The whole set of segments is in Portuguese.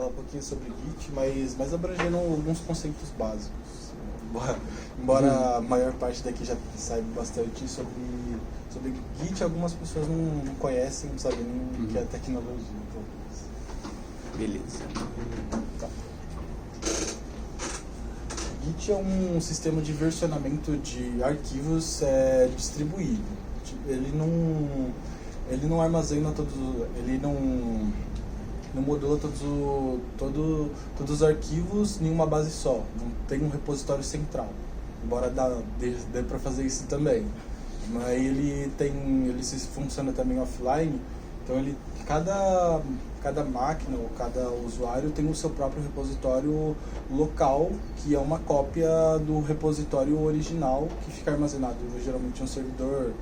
falar um pouquinho sobre Git, mas mais abrangendo alguns conceitos básicos. Embora a maior parte daqui já saiba bastante sobre Git, algumas pessoas não conhecem, não sabem nem o que é tecnologia. Beleza. Tá. Git é um sistema de versionamento de arquivos distribuído. Ele não armazena ele não modula todos os arquivos em uma base só. Não tem um repositório central, embora dê para fazer isso também. Mas ele funciona também offline. Então cada máquina ou cada usuário tem o seu próprio repositório local, que é uma cópia do repositório original que fica armazenado geralmente em um servidor,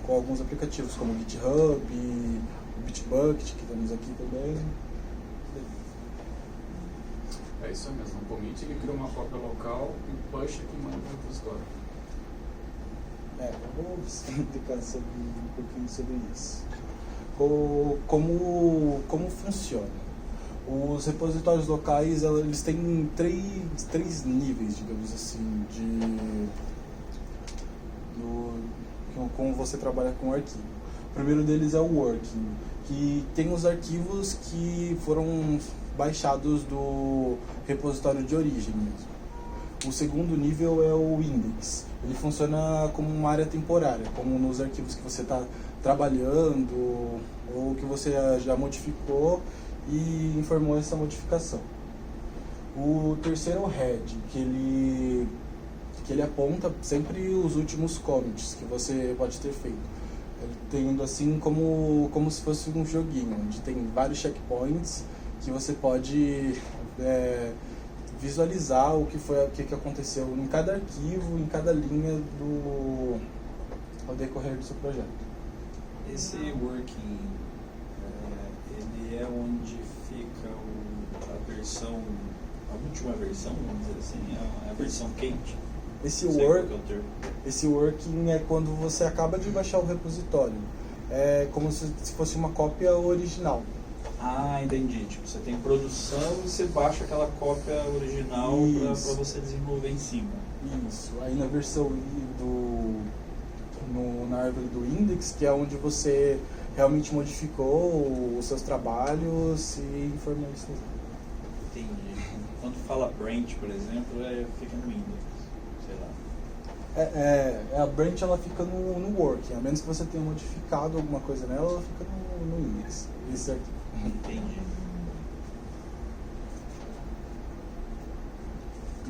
com alguns aplicativos como o GitHub, o Bitbucket, que temos aqui também. É isso mesmo, o commit ele cria uma cópia local e o push que manda para o repositório. Eu vou explicar um pouquinho sobre isso. Como funciona? Os repositórios locais, eles têm três níveis, digamos assim, como você trabalha com o arquivo. O primeiro deles é o working, que tem os arquivos que foram baixados do repositório de origem mesmo. O segundo nível é o index. Ele funciona como uma área temporária, como nos arquivos que você está trabalhando ou que você já modificou e informou essa modificação. O terceiro é o head, que ele aponta sempre os últimos commits que você pode ter feito. Tendo assim como se fosse um joguinho, onde tem vários checkpoints que você pode visualizar o que aconteceu em cada arquivo, em cada linha ao decorrer do seu projeto. Esse working, ele é onde fica a versão, a última versão, vamos dizer assim, a versão quente? Esse working é quando você acaba de baixar o repositório. É como se fosse uma cópia original. Ah, entendi. Tipo, você tem produção e você baixa aquela cópia original para você desenvolver em cima. Isso. Aí na versão na árvore do index, que é onde você realmente modificou os seus trabalhos e informou isso. Entendi. Quando fala branch, por exemplo, fica no index. A branch ela fica no working, a menos que você tenha modificado alguma coisa nela, ela fica no index. Esse aqui. Entendi.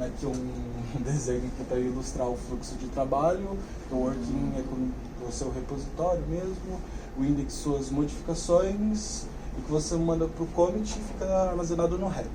Aqui um desenho que para ilustrar o fluxo de trabalho. O working é com o seu repositório mesmo, o index suas modificações, e que você manda para o commit e fica armazenado no head.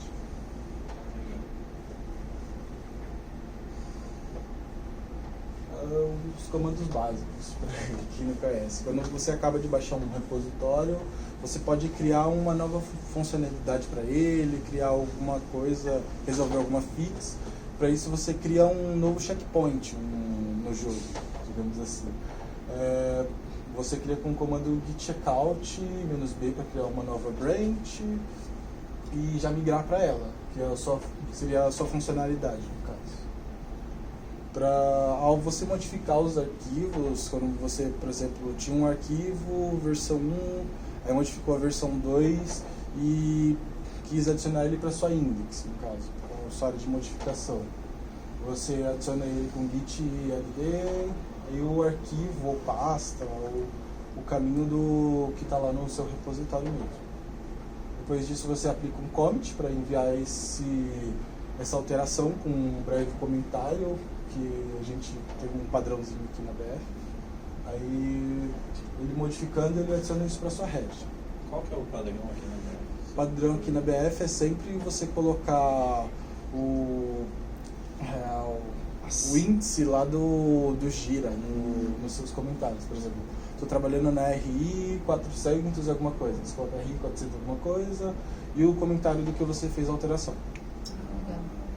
Os comandos básicos, para quem não conhece. Quando você acaba de baixar um repositório, você pode criar uma nova funcionalidade para ele, criar alguma coisa, resolver alguma fix. Para isso você cria um novo checkpoint no jogo, digamos assim. Você cria com o comando git checkout -b para criar uma nova branch e já migrar para ela, que seria a sua funcionalidade no caso. Ao você modificar os arquivos, quando você, por exemplo, tinha um arquivo, versão 1, aí modificou a versão 2 e quis adicionar ele para sua index, no caso, com sua área de modificação. Você adiciona ele com git ld, e o arquivo, ou pasta, ou o caminho que está lá no seu repositório mesmo. Depois disso você aplica um commit para enviar essa alteração com um breve comentário, que a gente tem um padrãozinho aqui na BF. Aí, ele modificando, ele adiciona isso para sua rede. Qual que é o padrão aqui na BF? O padrão aqui na BF é sempre você colocar o índice lá do Gira nos seus comentários. Por exemplo, estou trabalhando na RI 400 alguma coisa, você coloca RI 400 alguma coisa e o comentário do que você fez a alteração.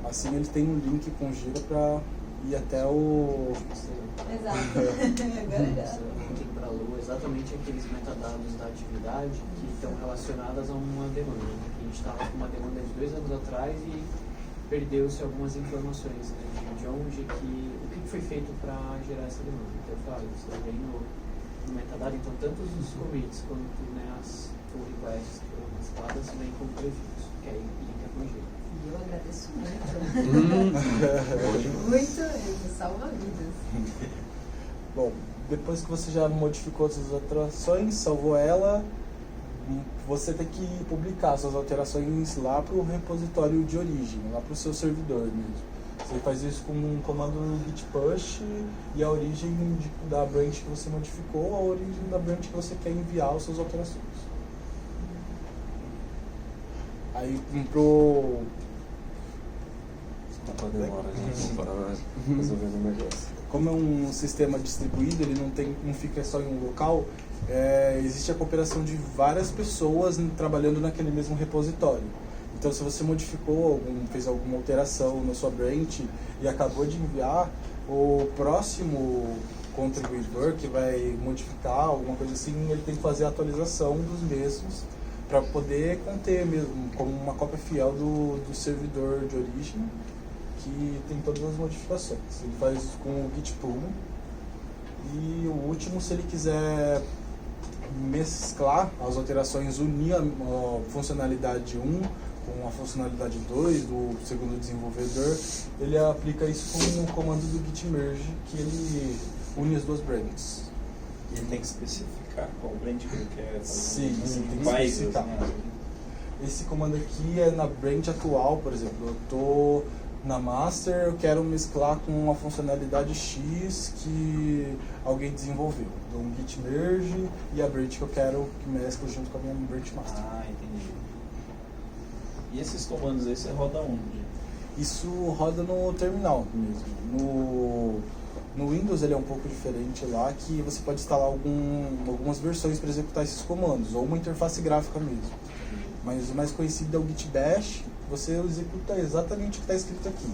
Assim ele tem um link com o Gira para ir até o... Exato. Agora link para a Lua, exatamente aqueles metadados da atividade que estão relacionadas a uma demanda, né, que a gente estava com uma demanda de 2 anos atrás e perdeu-se algumas informações, né, de onde que, o que foi feito para gerar essa demanda. Então eu falei, isso vem no metadata, então tanto os commits quanto, né, as pull requests que foram listadas vêm como prefixo, que aí linka com o G. E eu agradeço muito. Muito, ele salva vidas. Bom, depois que você já modificou essas alterações, salvou ela, você tem que publicar suas alterações lá para o repositório de origem, lá para o seu servidor mesmo. Você faz isso com um comando git push e a origem da branch que você modificou, a origem da branch que você quer enviar as suas alterações. Aí pro... Demora, gente, para resolver a emergência. Como é um sistema distribuído, ele não fica só em um local, existe a cooperação de várias pessoas trabalhando naquele mesmo repositório. Então, se você modificou, fez alguma alteração na sua branch e acabou de enviar, o próximo contribuidor que vai modificar alguma coisa assim, ele tem que fazer a atualização dos mesmos para poder conter mesmo, como uma cópia fiel do servidor de origem, que tem todas as modificações. Ele faz isso com o git pull. E o último, se ele quiser mesclar as alterações, unir a funcionalidade 1 com a funcionalidade 2 do segundo desenvolvedor, ele aplica isso com o comando do git merge, que ele une as duas branches. E ele tem que especificar qual branch que ele quer fazer. Sim, tem que Quais, especificar. né? Esse comando aqui é na branch atual, por exemplo. Eu estou na master, eu quero mesclar com uma funcionalidade X que alguém desenvolveu. Então, um git merge e a branch que eu quero que mescle junto com a minha branch master. Ah, entendi. E esses comandos aí você roda onde? Isso roda no terminal mesmo. No Windows ele é um pouco diferente lá, que você pode instalar algumas versões para executar esses comandos, ou uma interface gráfica mesmo. Mas o mais conhecido é o Git Bash, você executa exatamente o que está escrito aqui.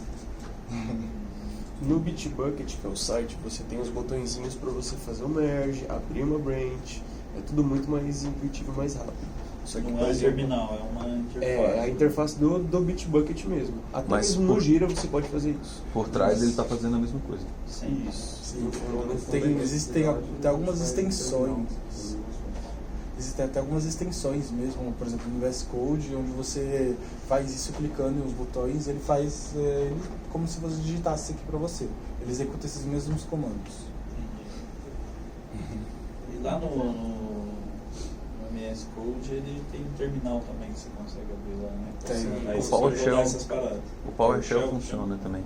No Bitbucket, que é o site, você tem os botõezinhos para você fazer o merge, abrir uma branch, é tudo muito mais intuitivo e mais rápido. Só que, Não por é um exemplo, terminal, é uma interface. é a interface do Bitbucket mesmo. Até Mas mesmo no Gira você pode fazer isso. Por trás ele está fazendo a mesma coisa. Sim. Sim, existem até algumas extensões. Existem até algumas extensões mesmo, por exemplo, no VS Code, onde você faz isso clicando nos botões, ele faz como se você digitasse aqui para você. Ele executa esses mesmos comandos. E lá no MS Code ele tem um terminal também que você consegue abrir lá, né? Tem. Aí O você PowerShell- rodar essas paradas. O PowerShell funciona também.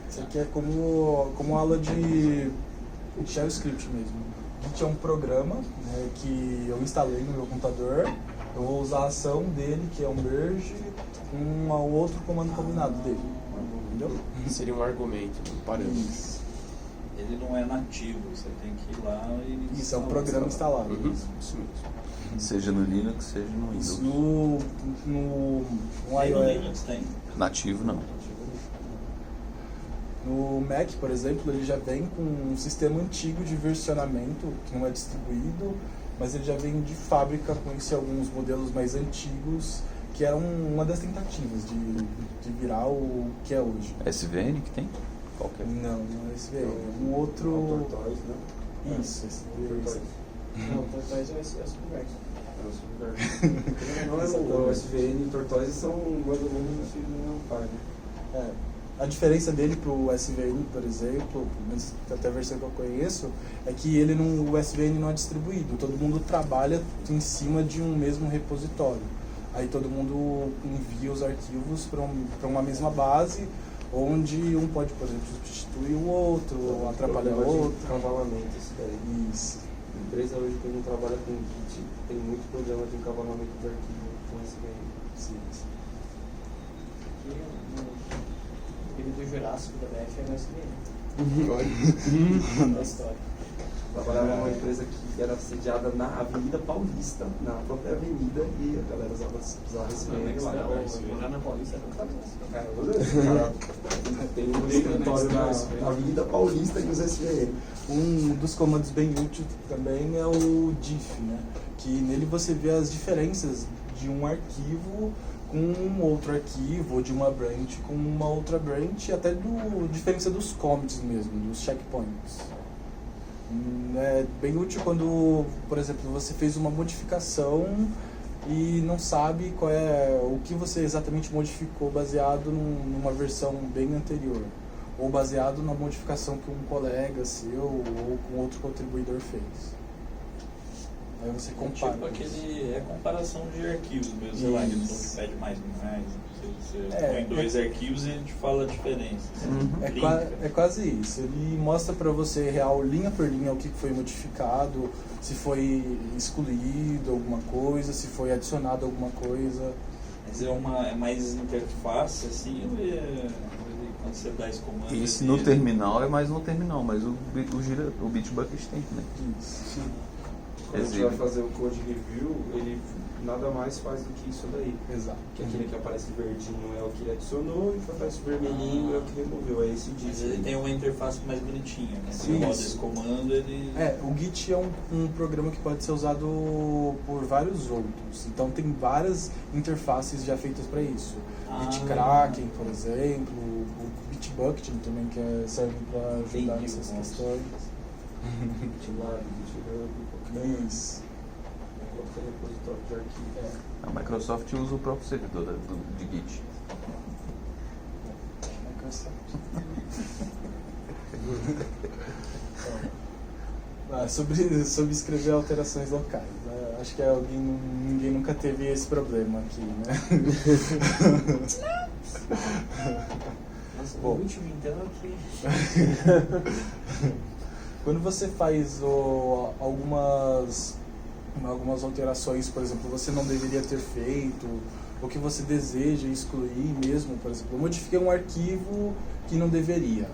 Isso aqui é como aula de Shell Script mesmo. Git é um programa, né, que eu instalei no meu computador. Eu vou usar a ação dele, que é um merge, com um outro comando combinado dele. Entendeu? Seria um argumento, um parâmetro. Isso. Ele não é nativo, você tem que ir lá e... Isso é um programa instalado. Uhum, isso mesmo. Seja no Linux, seja no Windows. Isso no Aí no iOS. Linux tem. Nativo não. No Mac, por exemplo, ele já vem com um sistema antigo de versionamento, que não é distribuído, mas ele já vem de fábrica com isso em alguns modelos mais antigos, que eram uma das tentativas de virar o que é hoje. SVN que tem? Qual que é? Não é esse veio. É um outro... Tortoise, né? Isso, esse veio. Não, o Tortoise é esse conversa. Não é o SVN e o Tortoise são mais ou menos assim, não é um par, né? É. A diferença dele pro SVN, por exemplo, pelo menos até a versão que eu conheço, é que o SVN não é distribuído. Todo mundo trabalha em cima de um mesmo repositório. Aí todo mundo envia os arquivos para uma mesma base, onde um pode, por exemplo, substituir o outro, ou atrapalhar o outro. Encavalamento, isso daí. Isso. A empresa hoje que não trabalha com Git tem muito problema de encavalamento de arquivo com SVN. Sim. Aqui no período Jurássico da BF é o SVN. Da história. Trabalhava numa empresa que era sediada na Avenida Paulista, na própria avenida, e a galera usava esse VN lá. Morar na Paulista não tá Cara, tem um escritório na Avenida Paulista e usa esse VN. Um dos comandos bem útil também é o diff, né? Que nele você vê as diferenças de um arquivo com um outro arquivo, ou de uma branch com uma outra branch, até diferença dos commits mesmo, dos checkpoints. É bem útil quando, por exemplo, você fez uma modificação e não sabe qual é o que você exatamente modificou baseado numa versão bem anterior, ou baseado na modificação que um colega seu ou com outro contribuidor fez. Aí você compara. Tipo aquele comparação de arquivos mesmo, sei lá, que não pede mais. Você põe dois arquivos e a gente fala a diferença. É quase isso. Ele mostra para você real, linha por linha, o que foi modificado, se foi excluído alguma coisa, se foi adicionado alguma coisa. Mas é mais interface assim, ou quando você dá esse comando? Esse no terminal é mais no terminal, mas o Bitbucket tem também. Isso. Quando a gente vai fazer o code review, ele nada mais faz do que isso daí. Exato. Que aquele que aparece verdinho é o que ele adicionou e o que aparece vermelhinho é o que removeu. É esse Mas disso. ele tem uma interface mais bonitinha, né? Você Isso. roda esse comando, ele... O Git é um programa que pode ser usado por vários outros. Então tem várias interfaces já feitas para isso. GitKraken, por exemplo, o Bitbucket também, que serve para ajudar nessas questões. GitLab, GitHub, Isso. qualquer repositório de arquivo. A Microsoft usa o próprio servidor de Git. Sobre escrever alterações locais. Acho que ninguém nunca teve esse problema aqui, né? Nossa, Bom. o último então aqui. Quando você faz algumas alterações, por exemplo, você não deveria ter feito, ou que você deseja excluir mesmo, por exemplo, eu modifiquei um arquivo que não deveria.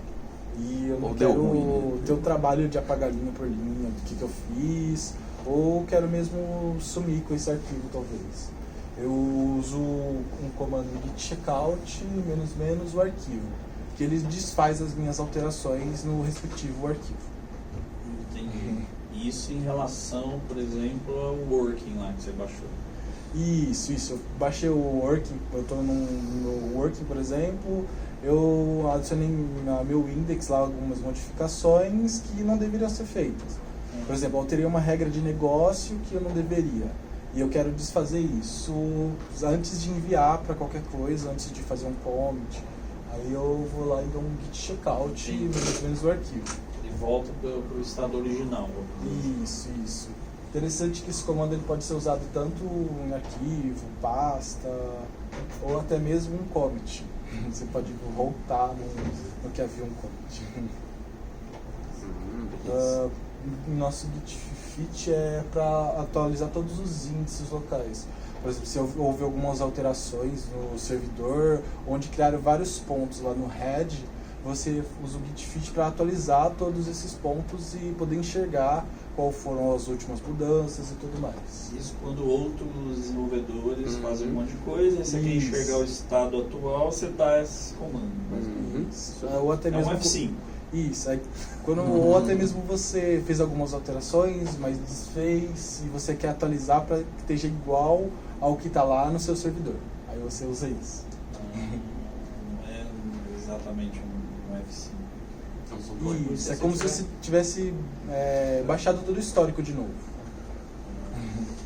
E eu não Ou deu quero ruim, né? ter o trabalho de apagar linha por linha do que eu fiz, ou quero mesmo sumir com esse arquivo, talvez. Eu uso um comando git checkout -- o arquivo, que ele desfaz as minhas alterações no respectivo arquivo. Entendi. Isso em relação, por exemplo, ao working lá que você baixou. Isso. Eu baixei o working, eu estou no working, por exemplo, eu adicionei no meu index lá algumas modificações que não deveriam ser feitas. Por exemplo, eu alterei uma regra de negócio que eu não deveria. E eu quero desfazer isso antes de enviar para qualquer coisa, antes de fazer um commit. Aí eu vou lá e dou um git checkout -- o arquivo. E volta para o estado original. Isso. Interessante que esse comando ele pode ser usado tanto em arquivo, pasta, ou até mesmo um commit. Você pode voltar no que havia um commit. Nosso git fit é para atualizar todos os índices locais. Por exemplo, se houve algumas alterações no servidor, onde criaram vários pontos lá no head, você usa o git fit para atualizar todos esses pontos e poder enxergar qual foram as últimas mudanças e tudo mais. Isso quando outros desenvolvedores fazem um monte de coisa, e você quer enxergar o estado atual, você dá esse comando. Isso. Ou até mesmo um F5. Isso. Aí, ou até mesmo você fez algumas alterações, mas desfez e você quer atualizar para que esteja igual ao que está lá no seu servidor. Aí você usa isso. Não é exatamente um F5. Isso, é como se você tivesse baixado todo o histórico de novo.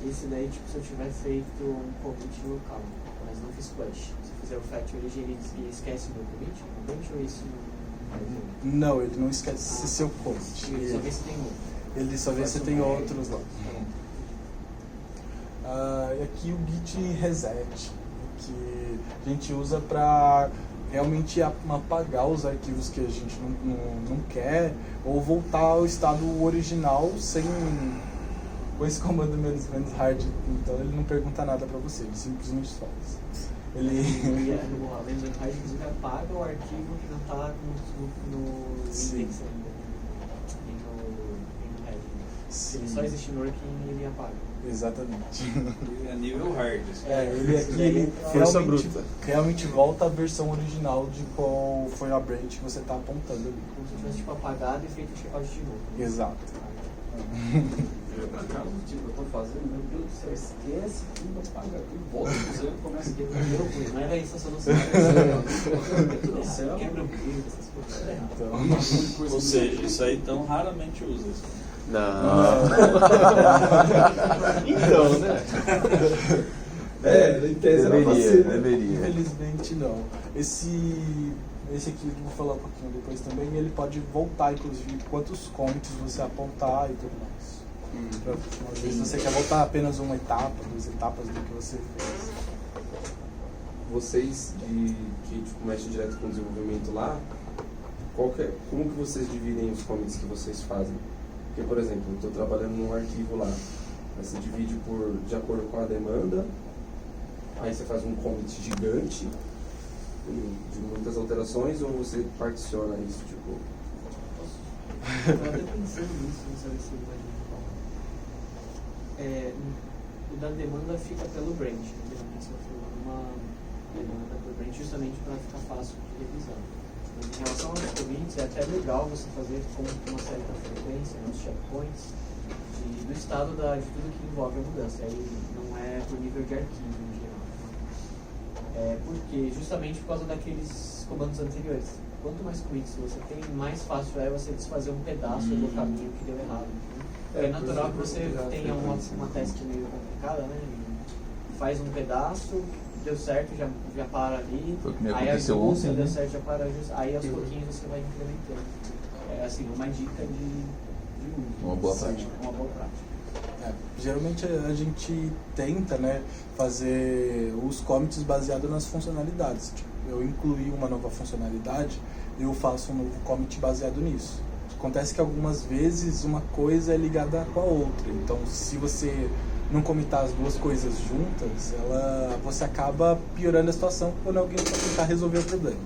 Esse daí, tipo, se eu tiver feito um commit local, mas não fiz flash. Se eu fizer o factory, ele esquece o meu commit ou isso não? Não, ele não esquece seu commit. Ele só vê se tem outro. Ele só vê se tem outros lá. E aqui o git reset, que a gente usa para realmente apagar os arquivos que a gente não quer, ou voltar ao estado original sem com esse comando menos hard. Então ele não pergunta nada para você, ele simplesmente faz. Ele no menos hard, inclusive, apaga o arquivo que não está no index ainda, e no head. Sim. Ele só existe no working e ele apaga. Exatamente. É nível hard. Assim. Ele aqui ele Força realmente, bruta. realmente volta à versão original de qual foi a branch que você está apontando ali. Como se tivesse tipo, apagado e feito o checkout de novo. Exato. Por acaso, tipo, eu tô fazendo, meu Deus do céu, esquece tudo, apaga tudo, volta pro zero e começa aqui. Meu Deus, não era isso a solução. Tudo céu. quebra o brilho, essas coisas. Então, Ou seja, isso aí tão raramente usa. Isso. Não. Então, né? Em tese era pra ser, né? Deveria. infelizmente não. Esse aqui eu vou falar um pouquinho depois também, ele pode voltar, inclusive, quantos commits você apontar e tudo mais. Às vezes você quer voltar apenas uma etapa, 2 etapas do que você fez. Vocês que tipo, mexem direto com o desenvolvimento lá, como que vocês dividem os commits que vocês fazem? Porque, por exemplo, eu estou trabalhando num arquivo lá, aí você divide de acordo com a demanda, aí você faz um commit gigante, de muitas alterações, ou você particiona isso, tipo... Eu estava até pensando nisso, não sei se vai o da demanda fica pelo branch, né? Geralmente você vai fazer uma demanda por branch justamente para ficar fácil de revisar. Em relação aos commits, é até legal você fazer com uma certa frequência, nos checkpoints, do estado de tudo que envolve a mudança. Aí não é por nível de arquivo em geral. Porque justamente por causa daqueles comandos anteriores. Quanto mais commits você tem, mais fácil é você desfazer um pedaço do caminho que deu errado. É natural que você tenha uma task meio complicada, né? Faz um pedaço, deu certo, já para ali. Foi o que me aí aconteceu ajusta, ontem, deu né? certo, já para. Aí aos pouquinhos você vai incrementando. É assim, uma dica de uso. Uma boa Sim, prática. Uma boa prática. Geralmente a gente tenta, né, fazer os commits baseados nas funcionalidades. Tipo, eu incluí uma nova funcionalidade, eu faço um novo commit baseado nisso. Acontece que algumas vezes uma coisa é ligada com a outra. Então, se você não commitar as duas coisas juntas, você acaba piorando a situação quando alguém vai tentar resolver o problema.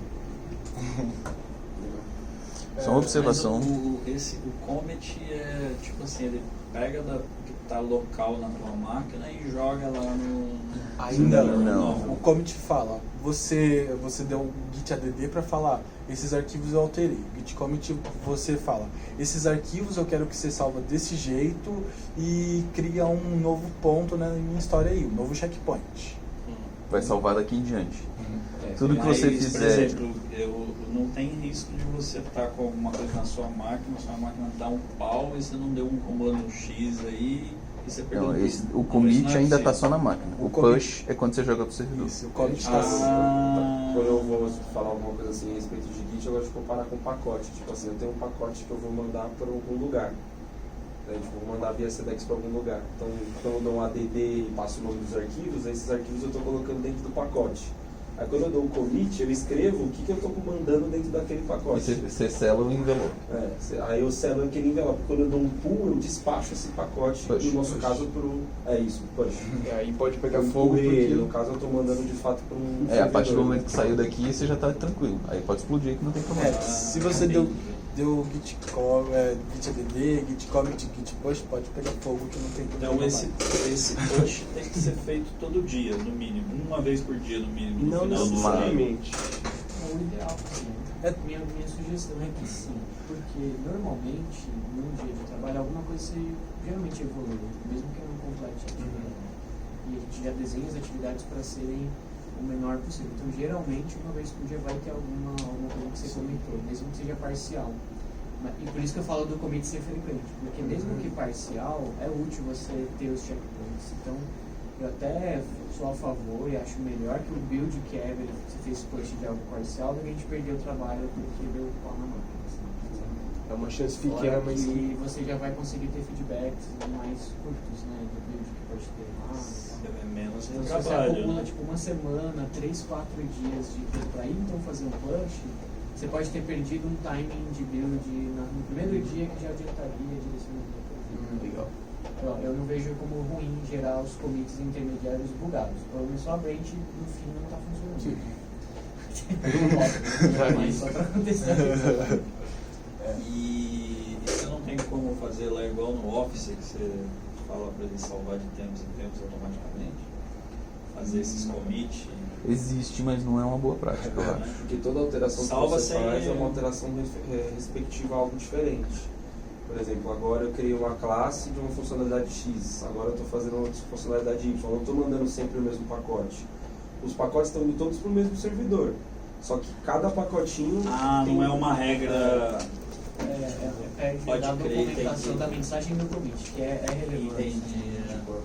Só uma observação. Mas o commit é tipo assim, ele pega o que está local na tua máquina e joga lá no... Ainda não. O commit fala, você deu um git add para falar, esses arquivos eu alterei. O git commit você fala, esses arquivos eu quero que você salva desse jeito e cria um novo ponto na minha história aí, um novo checkpoint. Vai salvar daqui em diante. É, Tudo que mas, você fizer... Por exemplo, não tem risco de você estar com alguma coisa na sua máquina dá um pau e você não deu um comando X aí e você perdeu Não, tudo. o commit Isso não é ainda está possível. só na máquina. O commit- push é quando você joga pro servidor. Isso, o commit está Quando eu vou falar alguma coisa assim a respeito de Git, eu gosto de comparar com pacote. Tipo assim, eu tenho um pacote que eu vou mandar para algum lugar. Né? Tipo, vou mandar via Sedex para algum lugar. Então, quando eu dou um add e passo o nome dos arquivos, esses arquivos eu estou colocando dentro do pacote. Aí quando eu dou o commit, eu escrevo o que eu estou mandando dentro daquele E pacote. você sela o envelope. Aí eu selo aquele envelope. Quando eu dou um pull, eu despacho esse pacote. Push. No nosso caso, push. E aí pode pegar Eu fogo empurrei ele. porque... No caso, eu estou mandando de fato para um A partir do servidor. momento que saiu daqui, você já está tranquilo. Aí pode explodir que não tem problema. se você deu git add, git commit, git push, pode pegar fogo que não tem problema. Então esse push tem que ser feito todo dia, no mínimo. Uma vez por dia, no mínimo. Não no final do necessariamente. É o ideal, sim. Minha sugestão é que sim, porque normalmente, num dia de trabalho, alguma coisa você geralmente evolui, mesmo que não complete a atividade. E a gente já desenha as atividades para serem o menor possível. Então, geralmente, uma vez por dia vai ter alguma coisa que você comentou, mesmo que seja parcial. E por isso que eu falo do commit ser frequente, porque mesmo que parcial, é útil você ter os checkpoints. Então, eu até sou a favor e acho melhor que o build quebre, você fez push de algo parcial, do que a gente perder o trabalho porque deu pau na máquina. É uma chance Fora pequena, mas... que você já vai conseguir ter feedbacks mais curtos, né, do build que pode ter lá. É menos Então, se você trabalho, acumula né? tipo uma semana, 3, 4 dias para ir então fazer um push, você pode ter perdido um timing de build no primeiro dia que já adiantaria a direcionamento. Legal. Eu não vejo como ruim gerar os commits intermediários bugados. O problema é só a branch no fim não está funcionando. Mas só para acontecer. E você não tem como fazer lá igual no Office, que você fala para ele salvar de tempos em tempos automaticamente? Fazer esses commit? Existe, mas não é uma boa prática, eu acho. Porque toda alteração Salva que você sem- faz é uma alteração respectiva a algo diferente. Por exemplo, agora eu criei uma classe de uma funcionalidade X, agora eu estou fazendo outra funcionalidade Y, eu não estou mandando sempre o mesmo pacote. Os pacotes estão indo todos para o mesmo servidor, só que cada pacotinho tem... Não é uma regra... Pode da crer, documentação entendi. da mensagem do commit, que é relevante.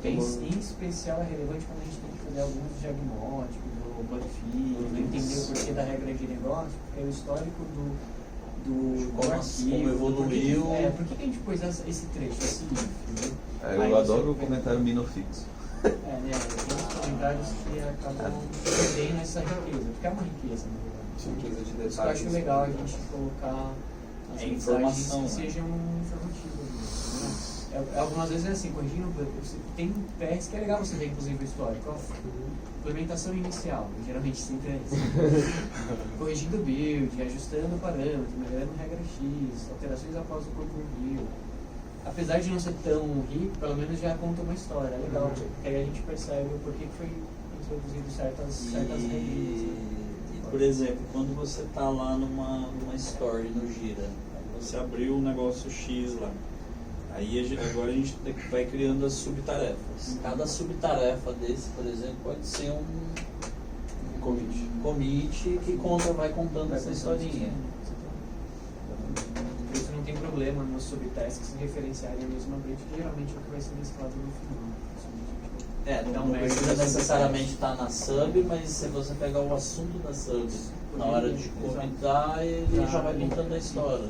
Entendi. Em especial é relevante quando a gente tem que fazer alguns diagnósticos, ou bug fix, entender o porquê da regra de negócio, porque é o histórico do Como arquivo, evoluiu. Por que a gente pôs esse trecho, esse if, entendeu? É, Aí eu você adoro o pega- comentário minofixo. Né, tem uns comentários que acabam perdendo essa riqueza, porque é uma riqueza, na verdade. riqueza de Isso que eu detalhes. acho legal a gente colocar as É mensagens informação, que né? sejam informativas. Né? Algumas vezes é assim, corrigindo, você tem PS que é legal você ver, inclusive, o histórico. Ó, implementação inicial, geralmente sempre é isso. Corrigindo o build, ajustando o parâmetro, melhorando regra X, alterações após o corpo build. Apesar de não ser tão rico, pelo menos já conta uma história, é legal, porque aí a gente percebe o porquê que foi introduzido certas regras. E, por exemplo, quando você está lá numa story no Gira, aí você abriu um negócio X lá, aí agora a gente vai criando as subtarefas. Cada subtarefa desse, por exemplo, pode ser um commit que vai contando essa historinha. Por isso não tem problema nos subtasks se referenciarem a mesma branch, que geralmente é o que vai ser mesclado no final. Não precisa necessariamente estar na sub, mas se você pegar o assunto da sub na hora de comentar, ele já vai contando a história.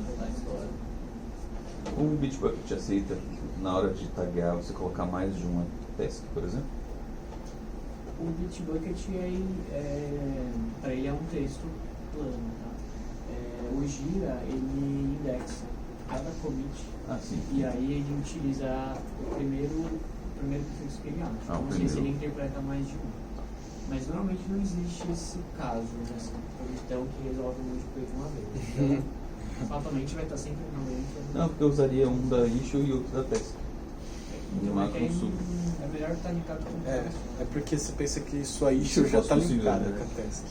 O Bitbucket aceita, na hora de taguear, você colocar mais de uma task, por exemplo? O Bitbucket, para ele é um texto plano. Tá? O Gira, ele indexa cada commit Sim. e aí ele utiliza o primeiro prefixo que ele acha. O Não sei se ele primeiro. interpreta mais de um. Mas normalmente não existe esse caso, né? Então que resolve o multiplayer de uma vez. Então, fatalmente vai estar sempre no link. Não, porque eu usaria um da issue e outro da task. Então é, que aí sub. é melhor estar linkado com É porque você pensa que sua issue já fosse está possível, linkada né? com a task.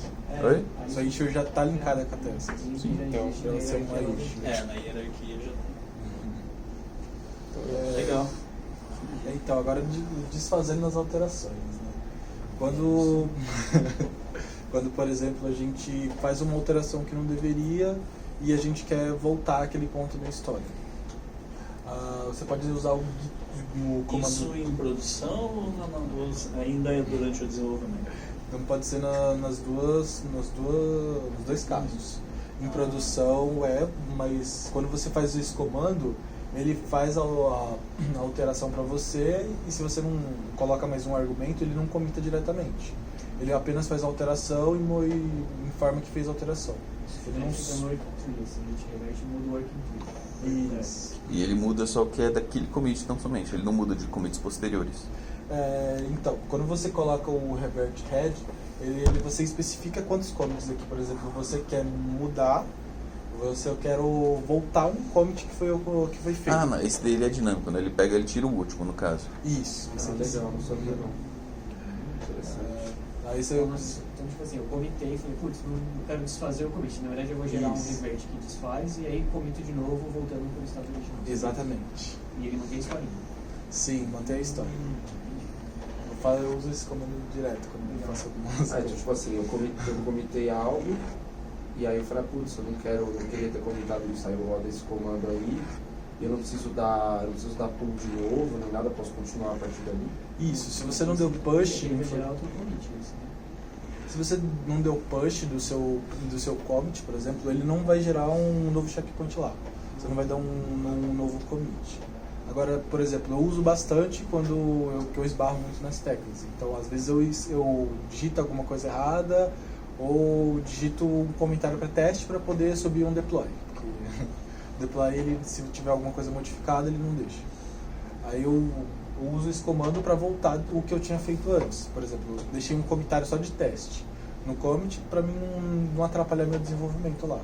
Oi? Sua issue já está linkada com a task. Então, existe ela ser na uma hierarquia, issue. Na hierarquia já Legal. Então, agora desfazendo as alterações. Né? Quando, por exemplo, a gente faz uma alteração que não deveria e a gente quer voltar àquele ponto da história. Você pode usar o comando... Isso em produção ou ainda é durante o desenvolvimento? Então pode ser nos dois casos. Em produção mas quando você faz esse comando, ele faz a alteração para você e se você não coloca mais um argumento, ele não comita diretamente. Ele apenas faz a alteração e informa que fez a alteração. Ele não... Fica no working tree, assim, a gente reverte e muda o working tree. Isso. E ele muda só o que é daquele commit tão somente, ele não muda de commits posteriores. Então, quando você coloca o revert head, você especifica quantos commits aqui, por exemplo, você quer mudar, eu quero voltar um commit que foi feito. Não, esse dele é dinâmico, né? Ele pega, ele tira o último, no caso. Isso. Legal, não sabia não. Aí você... Então, tipo assim, eu comitei e falei, putz, não quero desfazer o commit. Na verdade, eu vou gerar um revert que desfaz e aí comito de novo, voltando para o estado original. Exatamente. E ele mantém a historinha. Sim, mantém a história. Eu uso esse comando direto quando eu faço algumas Então, tipo assim, eu comitei algo e aí eu falei, putz, eu não queria ter comitado isso, aí eu rodo esse comando aí e eu não preciso dar pull de novo, nem nada, posso continuar a partir dali. Isso, se você não deu push... Ele vai gerar outro commit, isso, né? Se você não deu push do seu commit, por exemplo, ele não vai gerar um novo checkpoint lá. Você não vai dar um novo commit. Agora, por exemplo, eu uso bastante quando eu esbarro muito nas teclas. Então, às vezes eu digito alguma coisa errada ou digito um comentário para teste para poder subir um deploy. Porque o deploy, se tiver alguma coisa modificada, ele não deixa. Aí eu uso esse comando para voltar o que eu tinha feito antes. Por exemplo, eu deixei um comentário só de teste no commit para mim não atrapalhar meu desenvolvimento lá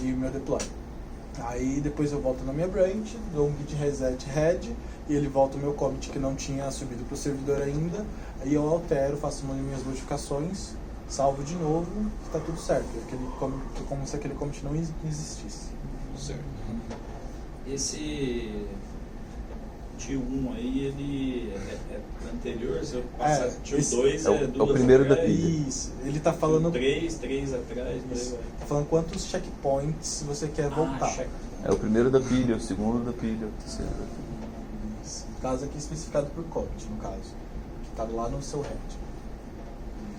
e meu deploy. Aí depois eu volto na minha branch, dou um git reset head e ele volta o meu commit que não tinha subido para o servidor ainda. Aí eu altero, faço minhas modificações, salvo de novo, está tudo certo. Como se aquele commit não existisse. Certo. Esse T1 aí, ele é anterior? Se eu passar T2 é o duas primeiro da atrás, pilha. Isso, ele tá falando, três atrás, isso, tá falando quantos checkpoints você quer voltar. É o primeiro da pilha, o segundo da pilha, o terceiro da pilha. No caso aqui especificado por commit, no caso, que tá lá no seu head.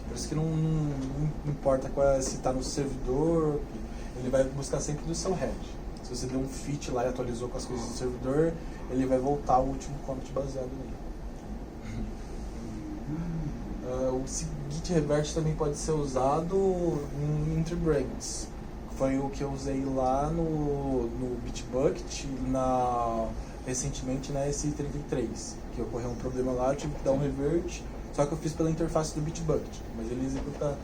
Por isso que não importa se tá no servidor, ele vai buscar sempre do seu head. Se você deu um fit lá e atualizou com as coisas do servidor, ele vai voltar o último commit baseado nele. O git revert também pode ser usado em interbranches. Foi o que eu usei lá no Bitbucket, recentemente na SI33, que ocorreu um problema lá, eu tive que dar um revert, só que eu fiz pela interface do Bitbucket, mas ele executa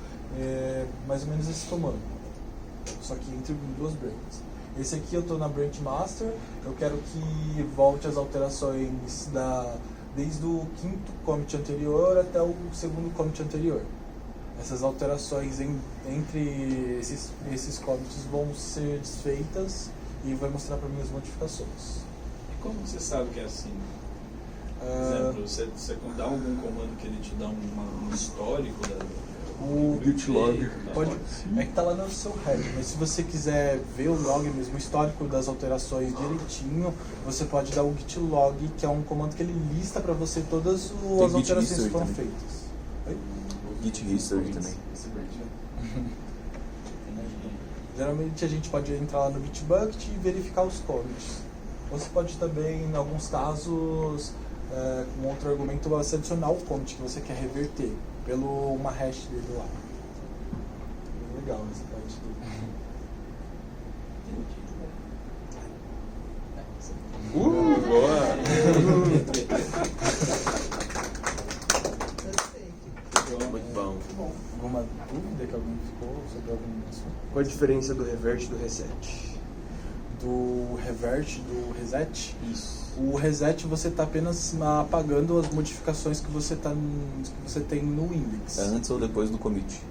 mais ou menos esse comando, só que entre duas branches. Esse aqui eu estou na branch master, eu quero que volte as alterações desde o quinto commit anterior até o segundo commit anterior. Essas alterações entre esses commits vão ser desfeitas e vai mostrar para mim as modificações. E como você sabe que é assim? Por exemplo, você dá algum comando que ele te dá um histórico O git log é que tá lá no seu head, mas se você quiser ver o log mesmo, o histórico das alterações direitinho, você pode dar o git log, que é um comando que ele lista para você todas as alterações que foram feitas. Oi? O git history também. Geralmente a gente pode entrar lá no Bitbucket e verificar os commits. Ou você pode também, em alguns casos, com outro argumento, você adicionar o commit que você quer reverter pelo uma hash dele lá. Bem legal essa parte do... Boa! Muito bom. Alguma dúvida que alguém ficou sobre algum assunto? Qual a diferença do revert e do reset? Do revert, do reset? Isso. O reset você está apenas apagando as modificações que você tem no index. É antes ou depois do commit?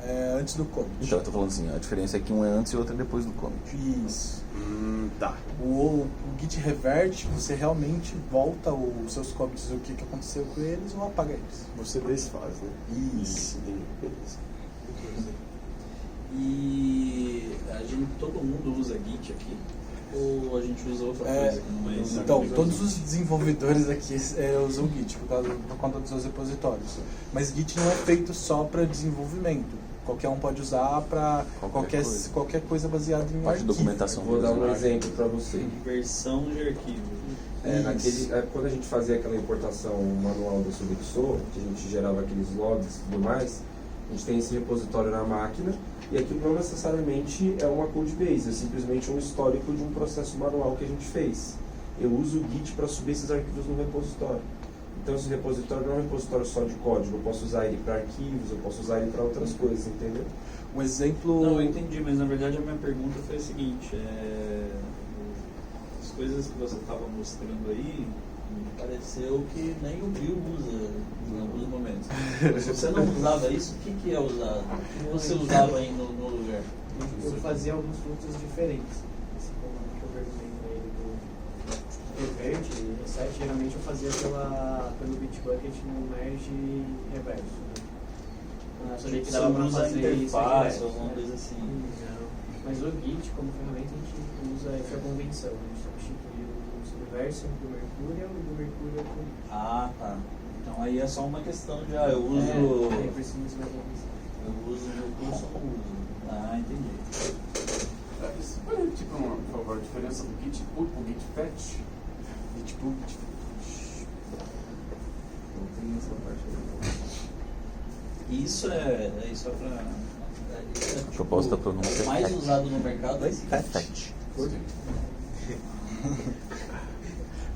É antes do commit. Então, eu tô falando assim, a diferença é que um é antes e o outro é depois do commit. Isso. Tá. O git revert, você realmente volta os seus commits, o que aconteceu com eles, ou apaga eles. Você desfaz, né? Isso. Beleza. E todo mundo usa Git aqui? Ou a gente usa outra coisa que não é isso? Então, todos os desenvolvedores aqui usam Git por conta dos seus repositórios. Mas Git não é feito só para desenvolvimento. Qualquer um pode usar para qualquer coisa baseada em Parte de arquivo. documentação. Vou dar um exemplo para você. Versão de arquivo. Quando a gente fazia aquela importação manual do Sodexo, que a gente gerava aqueles logs e tudo mais, a gente tem esse repositório na máquina, e aquilo não necessariamente é uma code base, é simplesmente um histórico de um processo manual que a gente fez. Eu uso o Git para subir esses arquivos no repositório. Então esse repositório não é um repositório só de código, eu posso usar ele para arquivos, eu posso usar ele para outras coisas, entendeu? Um exemplo... Não, eu entendi, mas na verdade a minha pergunta foi a seguinte, as coisas que você estava mostrando aí, me pareceu que nem o Bill usa em alguns momentos. Mas se você não usava isso, o que é usado? O que você usava aí no lugar? Eu fazia alguns fluxos diferentes. Esse comando que eu perguntei para ele do revert, reset, geralmente eu fazia pelo Bitbucket no merge reverso. Né? Eu sabia que dava para fazer interface, isso alguma coisa assim. Não. Mas o Git, como ferramenta, a gente usa essa convenção. A gente substitui o subverso do Mercurial e do Mercurial com Git. Ah, tá. Então aí é só uma questão de, eu uso... Eu uso no curso ou não uso? Ah, entendi. Isso foi tipo, por favor, a diferença do Git put pro Git fetch? Git put. Não tem essa parte aí. Isso é para... A proposta da pronúncia é mais fetch. usado no mercado é Fetch.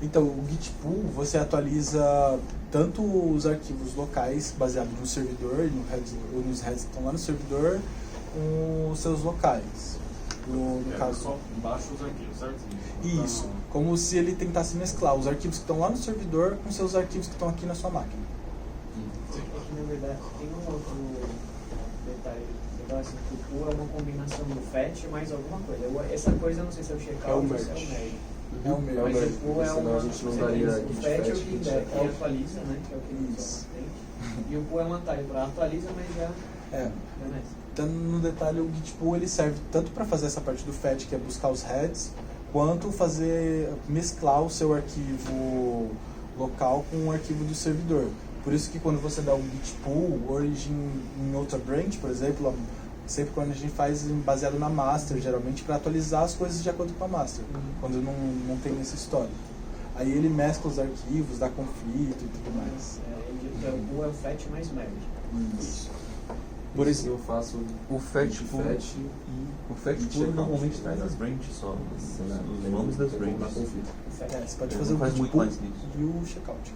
Então, o Git pull, você atualiza tanto os arquivos locais baseados no servidor, nos heads que estão lá no servidor, com os seus locais. No caso. Só baixa os arquivos, certo? Isso, como se ele tentasse mesclar os arquivos que estão lá no servidor com seus arquivos que estão aqui na sua máquina. Na verdade, tem um outro detalhe legal, assim, que o pool é uma combinação do fetch mais alguma coisa. Essa coisa eu não sei se é o checkout É o ou se merge. é o merge. É o meu. Mas merge, o pool porque é senão uma... a gente não você daria tem o git fetch é o fetch, que git index, que checkout. atualiza, né? Que é o que ele usa na frente. E o pool é um atalho para atualiza, mas já É. nessa. Então, no detalhe, o Git Pool ele serve tanto para fazer essa parte do fetch, que é buscar os heads, quanto mesclar o seu arquivo local com o arquivo do servidor. Por isso que quando você dá um Git Pool, origin em outra branch, por exemplo, sempre quando a gente faz baseado na master, geralmente para atualizar as coisas de acordo com a master, quando não tem esse histórico. Aí ele mescla os arquivos, dá conflito e tudo mais. O pool é o fetch mais merge. Isso. Por Isso exemplo, eu faço O fetch pool, fetch o fetch pool normalmente traz as branches só, os nomes das branches. Você pode Ele fazer não o faz Git muito Pool mais que isso. e o checkout.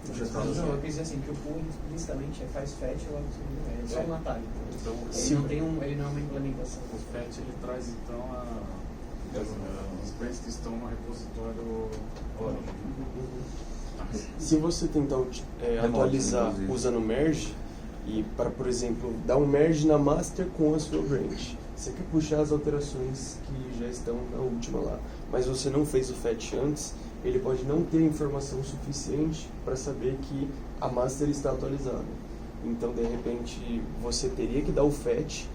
Não, eu quis dizer assim, que o pool explicitamente faz fetch logo em seguida, é só um atalho. Então, Ele não é uma implementação. o fetch ele traz então as branches que estão no repositório origin. se você tentar atualizar inclusive. usando merge, e para, por exemplo, dar um merge na master com a sua branch, você quer puxar as alterações que já estão na última lá, mas você não fez o fetch antes, ele pode não ter informação suficiente para saber que a master está atualizada. Então, de repente, você teria que dar o fetch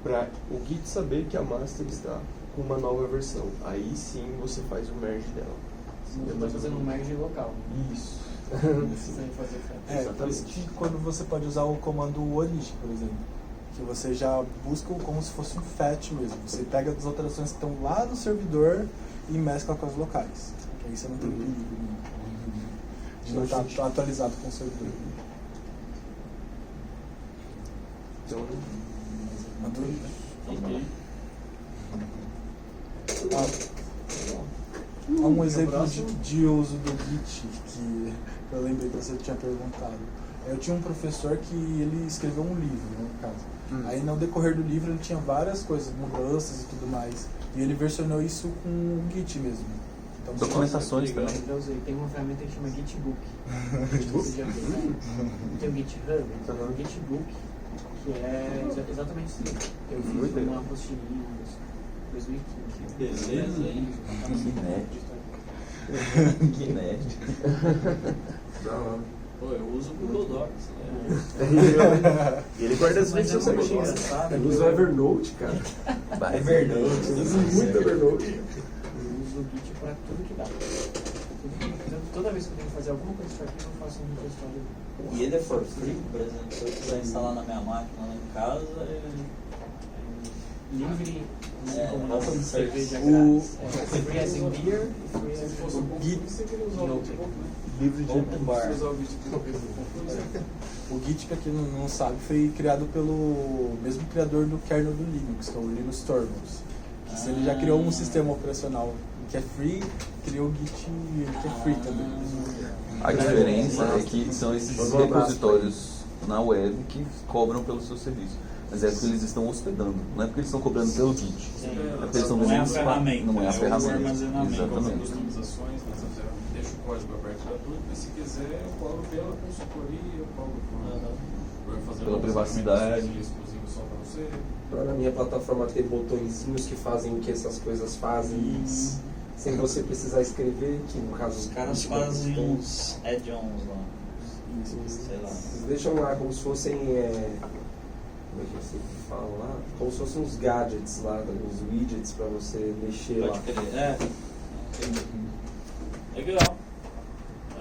para o Git saber que a master está com uma nova versão. Aí sim você faz o merge dela. Você está fazendo um merge local. Isso. Não precisa fazer fetch. Por isso que quando você pode usar o comando origin, por exemplo, que você já busca como se fosse um fetch mesmo. Você pega as alterações que estão lá no servidor e mescla com as locais. Que aí você não tem perigo nenhum de não estar atualizado com o servidor. Então, Uma dúvida? Ok. Há um exemplo de uso do Git que eu lembrei que você tinha perguntado. Eu tinha um professor que ele escreveu um livro, né, no caso. Aí no decorrer do livro ele tinha várias coisas, mudanças e tudo mais. E ele versionou isso com o Git mesmo. Então, Documentações Eu também. já usei. Tem uma ferramenta que chama Gitbook. Você já viu, né? Tem o GitHub, o Gitbook, que é exatamente isso. Eu fiz uma apostilha em 2015. Beleza, hein? Que nerd. Da hora. Pô, eu uso o Google Docs, né? ele guarda as Mas é versões muito certinhas. engraçado. Eu uso o Evernote, cara. Vai, Evernote. Eu uso muito Evernote. Eu uso o Git para tudo que dá. Toda vez que eu tenho que fazer alguma coisa de arquivo, eu faço um repositório. E ele é for free, por exemplo, se eu quiser instalar na minha máquina lá em casa, Livre, como open não source. cerveja O- grátis. Free as in beer e free as Se fosse um in pouco, você queria usar o Git, livro de Open bar. usar o Git por vez do O Git, pra quem não sabe, foi criado pelo mesmo criador do kernel do Linux, que é o Linus Torvalds. Se ele já criou um sistema operacional que é free, criou o Git que é free também. A diferença é que são esses repositórios na web que cobram pelo seu serviço. Mas é porque eles estão hospedando, não é porque eles estão cobrando pelo Git. É porque eles estão Não é a vendendo ferramenta, não é a é o ferramenta. armazenamento. com as Exatamente. customizações, nessa ferramenta, deixa o código aberto gratuito, mas se quiser, eu cobro pela consultoria, eu cobro por fazer Pela um privacidade. exclusivo só para você. Pra na minha plataforma ter botõezinhos que fazem o que essas coisas fazem. Sem você precisar escrever, que no caso Os caras fazem uns add-ons lá. Sei lá. Eles deixam lá como se fossem. Como é que você fala lá? Como se fossem uns gadgets lá, uns widgets pra você mexer lá. Pode crer. É. Legal.